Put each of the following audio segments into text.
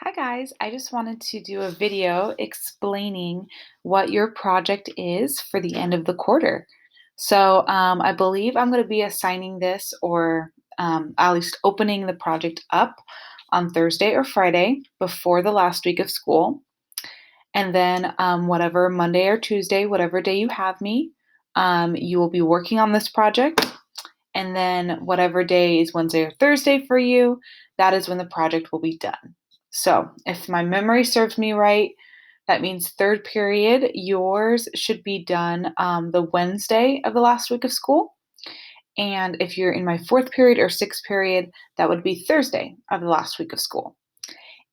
Hi guys, I just wanted to do a video explaining what your project is for the end of the quarter. I believe I'm going to be assigning this or at least opening the project up on Thursday or Friday before the last week of school. And then whatever Monday or Tuesday, whatever day you have me, you will be working on this project. And then whatever day is Wednesday or Thursday for you, that is when the project will be done. So if my memory serves me right, that means third period, yours should be done the Wednesday of the last week of school. And if you're in my fourth period or sixth period, that would be Thursday of the last week of school.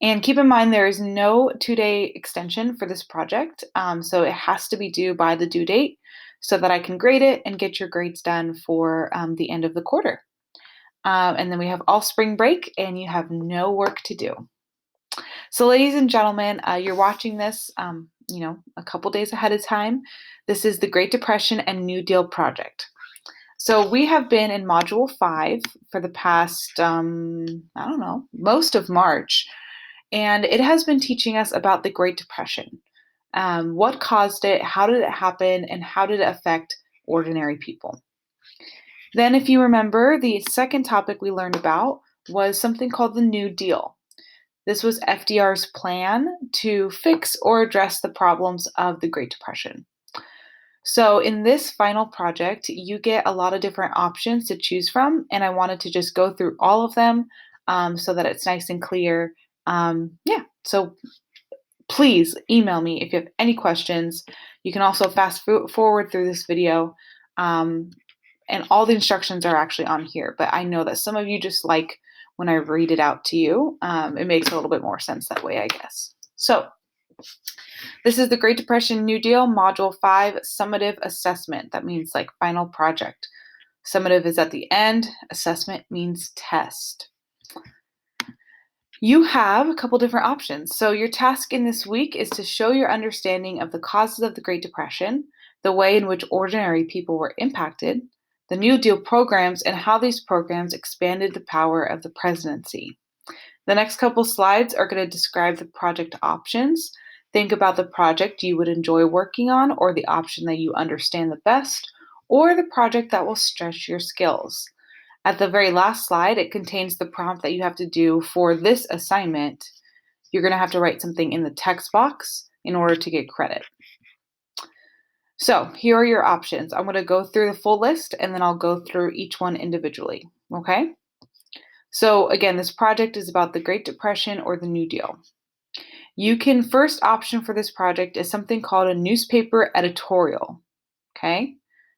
And keep in mind, there is no 2-day extension for this project. So it has to be due by the due date so that I can grade it and get your grades done for the end of the quarter. And then we have all spring break and you have no work to do. So ladies and gentlemen, you're watching this, a couple days ahead of time. This is the Great Depression and New Deal project. So we have been in module 5 for the past, most of March. And it has been teaching us about the Great Depression. What caused it, how did it happen, and how did it affect ordinary people? Then, if you remember, the second topic we learned about was something called the New Deal. This was FDR's plan to fix or address the problems of the Great Depression. So, in this final project, you get a lot of different options to choose from, and I wanted to just go through all of them so that it's nice and clear. So please email me if you have any questions. You can also fast forward through this video, and all the instructions are actually on here, but I know that some of you just like when I read it out to you. It makes a little bit more sense that way, I guess. So this is the Great Depression New Deal, Module 5, Summative Assessment. That means like final project. Summative is at the end. Assessment means test. You have a couple different options. So your task in this week is to show your understanding of the causes of the Great Depression, the way in which ordinary people were impacted, the New Deal programs, and how these programs expanded the power of the presidency. The next couple slides are going to describe the project options. Think about the project you would enjoy working on, or the option that you understand the best, or the project that will stretch your skills. At the very last slide, it contains the prompt that you have to do for this assignment. You're going to have to write something in the text box in order to get credit. So here are your options. I'm going to go through the full list and then I'll go through each one individually, okay? So again, this project is about the Great Depression or the New Deal. First option for this project is something called a newspaper editorial, okay?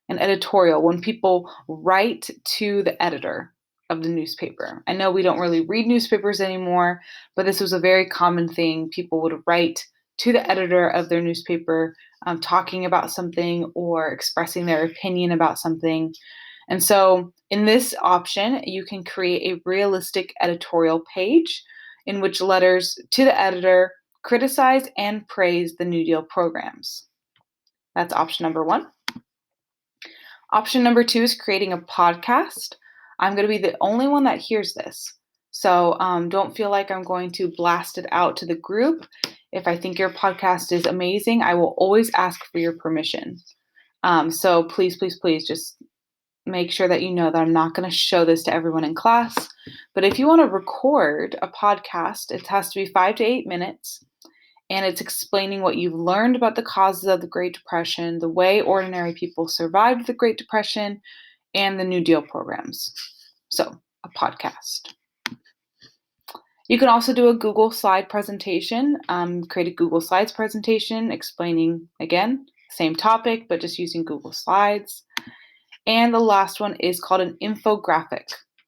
An editorial, when people write to the editor of the newspaper. I know we don't really read newspapers anymore, but this was a very common thing. People would write to the editor of their newspaper talking about something or expressing their opinion about something. And so in this option, you can create a realistic editorial page in which letters to the editor criticize and praise the New Deal programs. That's option number 1. Option number 2 is creating a podcast. I'm going to be the only one that hears this. So don't feel like I'm going to blast it out to the group. If I think your podcast is amazing, I will always ask for your permission. So please, please, please just make sure that you know that I'm not going to show this to everyone in class. But if you want to record a podcast, it has to be 5 to 8 minutes. And it's explaining what you've learned about the causes of the Great Depression, the way ordinary people survived the Great Depression, and the New Deal programs. So, a podcast. You can also do a Google slide presentation, create a Google Slides presentation explaining, again, same topic, but just using Google Slides. And the last one is called an infographic.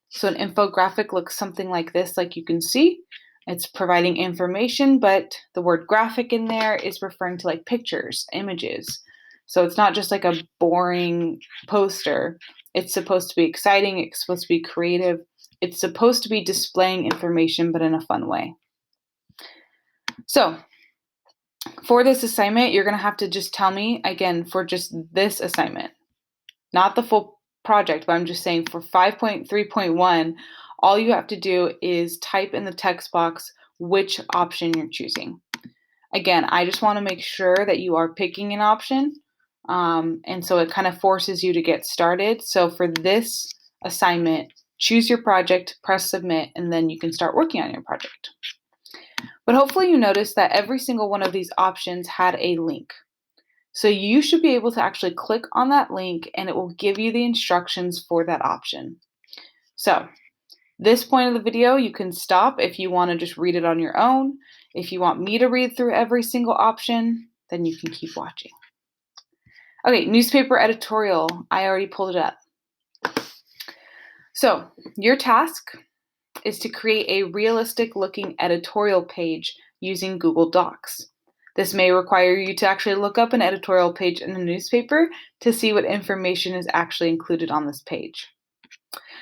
So an infographic looks something like this, like you can see. It's providing information, but the word graphic in there is referring to like pictures, images. So it's not just like a boring poster. It's supposed to be exciting. It's supposed to be creative. It's supposed to be displaying information, but in a fun way. So for this assignment, you're going to have to just tell me, again, for just this assignment, not the full project, but I'm just saying for 5.3.1, all you have to do is type in the text box which option you're choosing. Again, I just want to make sure that you are picking an option, and so it kind of forces you to get started. So for this assignment, choose your project, press submit, and then you can start working on your project. But hopefully you noticed that every single one of these options had a link. So you should be able to actually click on that link and it will give you the instructions for that option. So this point of the video, you can stop if you want to just read it on your own. If you want me to read through every single option, then you can keep watching. Okay, newspaper editorial. I already pulled it up. So your task is to create a realistic looking editorial page using Google Docs. This may require you to actually look up an editorial page in a newspaper to see what information is actually included on this page.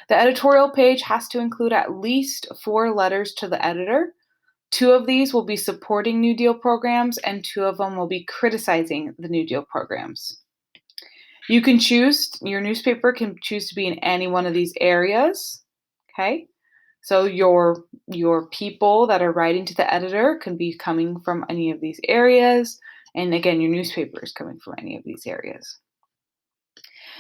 The editorial page has to include at least 4 letters to the editor. 2 of these will be supporting New Deal programs, and 2 of them will be criticizing the New Deal programs. You can choose, your newspaper can choose to be in any one of these areas, okay? So your people that are writing to the editor can be coming from any of these areas, and again, your newspaper is coming from any of these areas.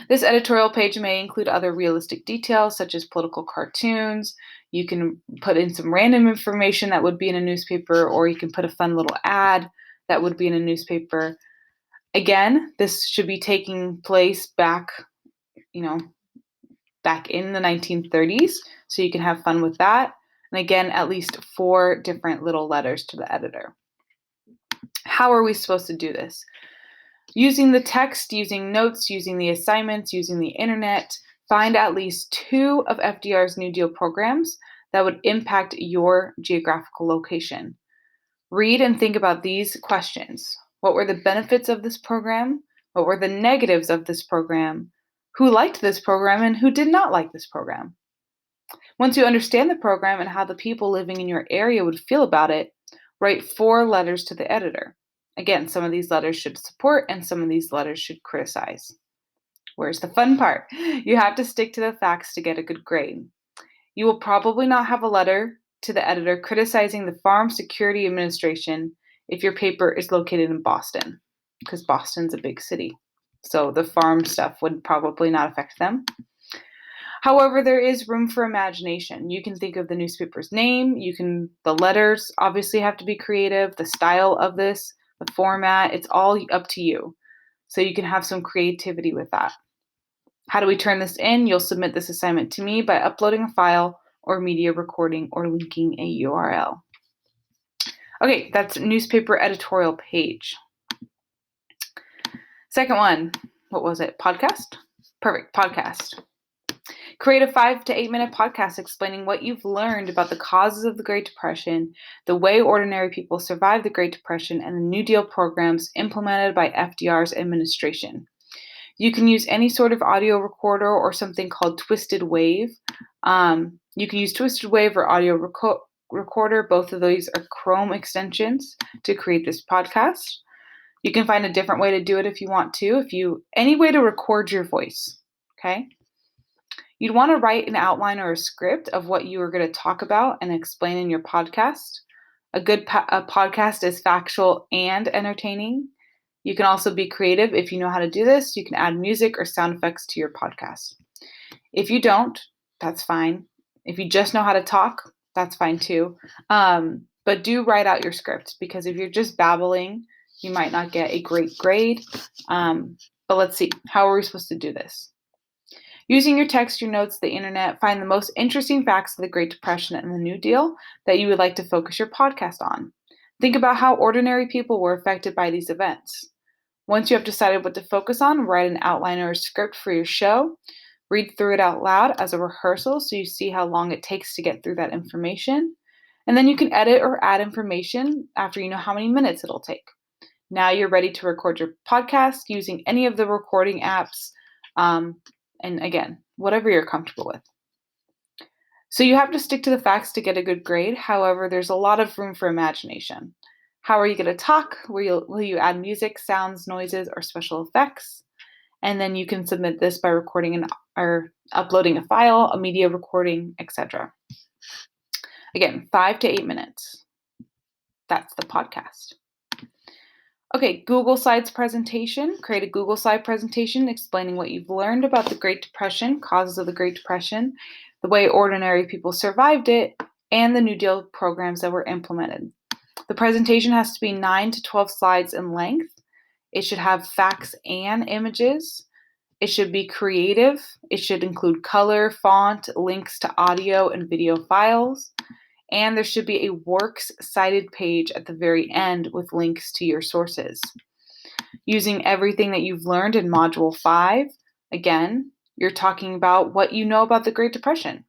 This editorial page may include other realistic details such as political cartoons. You can put in some random information that would be in a newspaper, or you can put a fun little ad that would be in a newspaper. Again, this should be taking place back in the 1930s, so you can have fun with that. And again, at least 4 different little letters to the editor. How are we supposed to do this? Using the text, using notes, using the assignments, using the internet, find at least 2 of FDR's New Deal programs that would impact your geographical location. Read and think about these questions. What were the benefits of this program? What were the negatives of this program? Who liked this program and who did not like this program? Once you understand the program and how the people living in your area would feel about it, write 4 letters to the editor. Again, some of these letters should support and some of these letters should criticize. Where's the fun part? You have to stick to the facts to get a good grade. You will probably not have a letter to the editor criticizing the Farm Security Administration if your paper is located in Boston, because Boston's a big city. So the farm stuff would probably not affect them. However, there is room for imagination. You can think of the newspaper's name. The letters obviously have to be creative. The style of this, the format, it's all up to you. So you can have some creativity with that. How do we turn this in? You'll submit this assignment to me by uploading a file or media recording or linking a URL. Okay, that's newspaper editorial page. Second one, what was it? Podcast? Perfect, podcast. Create a 5 to 8 minute podcast explaining what you've learned about the causes of the Great Depression, the way ordinary people survived the Great Depression, and the New Deal programs implemented by FDR's administration. You can use any sort of audio recorder or something called Twisted Wave. You can use Twisted Wave or audio recorder. Both of those are Chrome extensions to create this podcast. You can find a different way to do it if you want to. Any way to record your voice, okay? You'd want to write an outline or a script of what you are going to talk about and explain in your podcast. A good podcast is factual and entertaining. You can also be creative. If you know how to do this, you can add music or sound effects to your podcast. If you don't, that's fine. If you just know how to talk, that's fine too. But do write out your script, because if you're just babbling, you might not get a great grade. But let's see, how are we supposed to do this? Using your text, your notes, the internet, find the most interesting facts of the Great Depression and the New Deal that you would like to focus your podcast on. Think about how ordinary people were affected by these events. Once you have decided what to focus on, write an outline or a script for your show. Read through it out loud as a rehearsal so you see how long it takes to get through that information. And then you can edit or add information after you know how many minutes it'll take. Now you're ready to record your podcast using any of the recording apps. And again, whatever you're comfortable with. So you have to stick to the facts to get a good grade. However, there's a lot of room for imagination. How are you going to talk? Will you add music, sounds, noises, or special effects? And then you can submit this by recording or uploading a file, a media recording, etc. Again, 5 to 8 minutes. That's the podcast. Okay, Google Slides presentation. Create a Google Slide presentation explaining what you've learned about the Great Depression, causes of the Great Depression, the way ordinary people survived it, and the New Deal programs that were implemented. The presentation has to be 9 to 12 slides in length. It should have facts and images. It should be creative. It should include color, font, links to audio and video files. And there should be a works cited page at the very end with links to your sources. Using everything that you've learned in Module 5, again, you're talking about what you know about the Great Depression,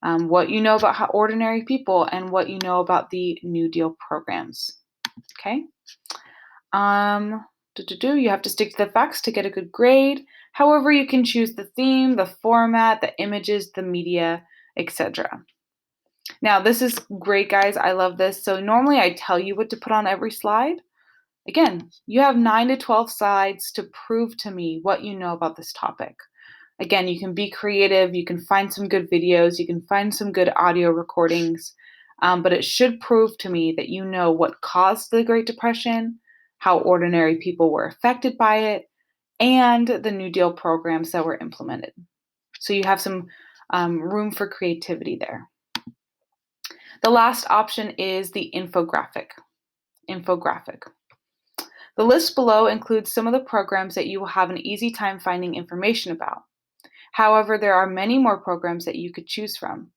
what you know about how ordinary people, and what you know about the New Deal programs. Okay? You have to stick to the facts to get a good grade. However, you can choose the theme, the format, the images, the media, etc. Now, this is great, guys. I love this. So normally I tell you what to put on every slide. Again, you have 9 to 12 slides to prove to me what you know about this topic. Again, you can be creative. You can find some good videos. You can find some good audio recordings. But it should prove to me that you know what caused the Great Depression, how ordinary people were affected by it, and the New Deal programs that were implemented. So you have some room for creativity there. The last option is the infographic. The list below includes some of the programs that you will have an easy time finding information about. However, there are many more programs that you could choose from.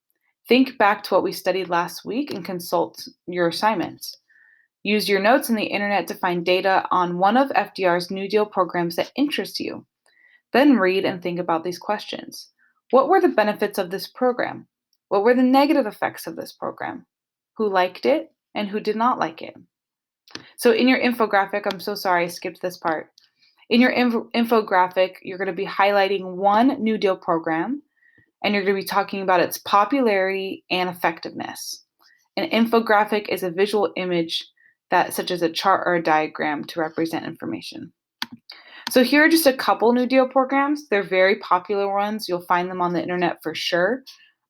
Think back to what we studied last week and consult your assignments. Use your notes on the internet to find data on one of FDR's New Deal programs that interests you. Then read and think about these questions. What were the benefits of this program? What were the negative effects of this program? Who liked it and who did not like it? So in your infographic, I'm so sorry I skipped this part. In your infographic, you're going to be highlighting one New Deal program, and you're going to be talking about its popularity and effectiveness. An infographic is a visual image that, such as a chart or a diagram, to represent information. So here are just a couple New Deal programs. They're very popular ones. You'll find them on the internet for sure.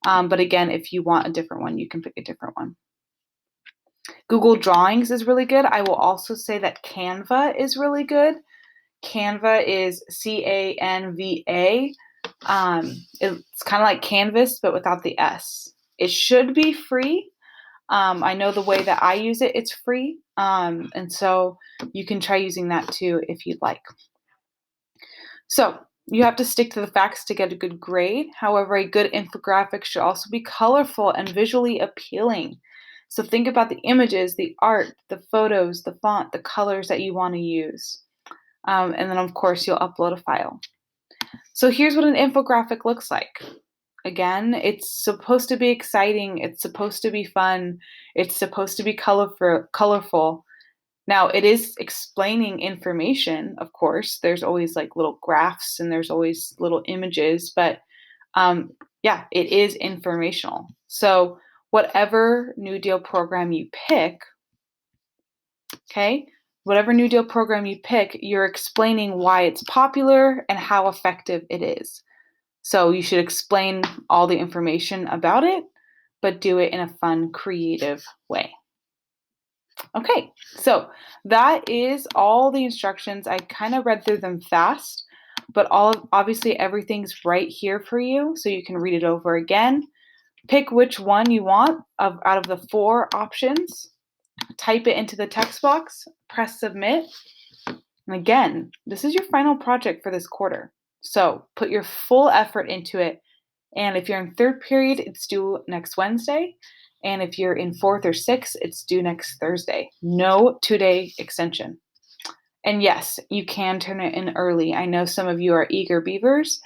But again, if you want a different one, you can pick a different one. Google Drawings is really good. I will also say that Canva is really good. Canva is Canva. It's kind of like Canvas, but without the S. It should be free. I know the way that I use it, it's free. And so you can try using that too if you'd like. So you have to stick to the facts to get a good grade. However, a good infographic should also be colorful and visually appealing. So think about the images, the art, the photos, the font, the colors that you want to use. And then, of course, you'll upload a file. So here's what an infographic looks like. Again, it's supposed to be exciting. It's supposed to be fun. It's supposed to be colorful. Now, it is explaining information, of course. There's always like little graphs and there's always little images, but yeah, it is informational. So whatever New Deal program you pick, okay, whatever New Deal program you pick, you're explaining why it's popular and how effective it is. So you should explain all the information about it, but do it in a fun, creative way. Okay, so that is all the instructions. I kind of read through them fast, but obviously everything's right here for you, so you can read it over again. Pick which one you want out of the 4 options. Type it into the text box, press submit. And again, this is your final project for this quarter. So put your full effort into it. And if you're in 3rd period, it's due next Wednesday. And if you're in 4th or 6th, it's due next Thursday. No 2-day extension. And yes, you can turn it in early. I know some of you are eager beavers.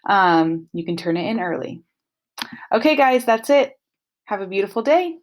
You can turn it in early. Okay, guys, that's it. Have a beautiful day.